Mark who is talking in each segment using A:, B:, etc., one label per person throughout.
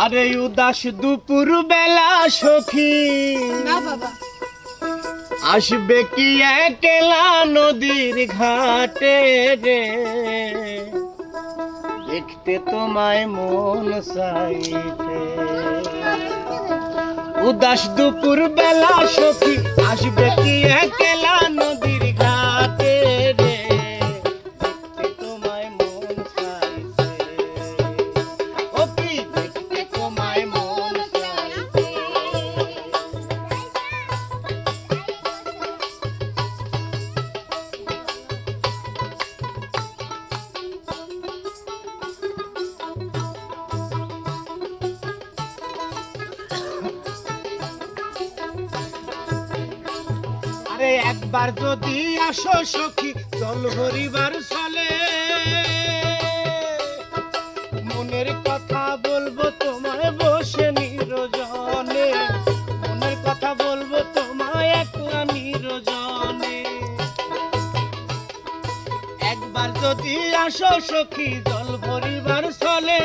A: আরে উদাস দুপুর বেলা সখী
B: না বাবা
A: আসবে কি একলা নদীর ঘাটে রে, দেখতে তোমায় মন চাইছে। উদাস দুপুর বেলা সখী আসবে কি একলা নদীর ঘাটে রে, দেখতে তোমায় মন চাইছে। ও কি দেখতে তোমায় মন চাইছে। আরে একবার যদি আসো সখী জল ভরিবার চলে, মনের কথা বলবো তোমায় বসে নিরজনে, মনের কথা বলবো তোমায় একলা নিরজনে। একবার যদি আসো সখী জল ভরিবার চলে,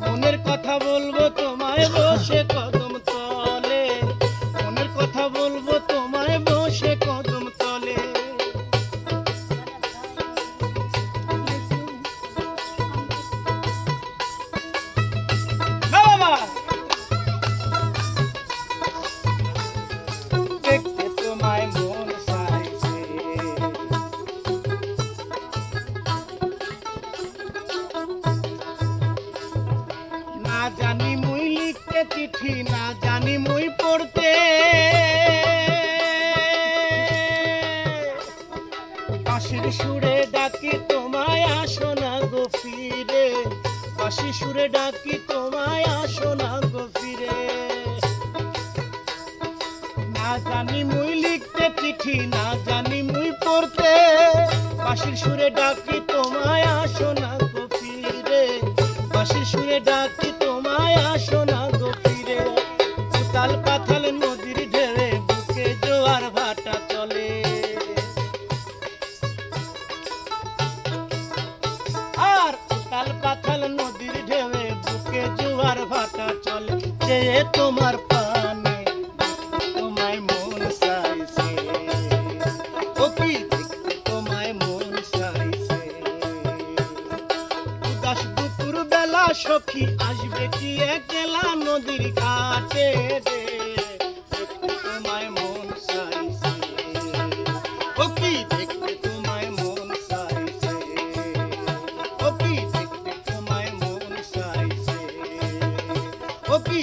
A: মনের কথা বলবো তোমায় বসে কদম তলে, মনের কথা বলবো তোমায় বসে কদম তলে। না বাবা, দেখতে তোমায় মন চাইছে। না জানি মুই লিখতে চিঠি, না জানি মুই পড়তে, বাঁশির সুরে ডাকি তোমায় আসো না গো ফিরে, বাঁশির সুরে ডাকি তোমায় আসো না গো ফিরে। না জানি মুই লিখতে চিঠি, না জানি মুই পড়তে, বাঁশির সুরে ডাকি তোমায় আসো না গো ফিরে, বাঁশির সুরে ডাকি তোমায় আসো না গো ফিরে। উতাল পাথাল নদীর ঢেউয়ে বুকে জোয়ার ভাটা চলে, আর উতাল পাথাল নদীর ঢেউয়ে বুকে জোয়ার ভাটা চলে। যে তোমার পানে তোমায় মন চাইছে, ও কি দেখতে তোমায় মন চাইছে। উদাস দুপুর বেলা সখী আসবে কি একলা নদীর ঘাটে রে, দেখতে তোমায় মন চাইছে। ও কি দেখতে তোমায় মন চাইছে, ও কি দেখতে তোমায় মন চাইছে, ও কি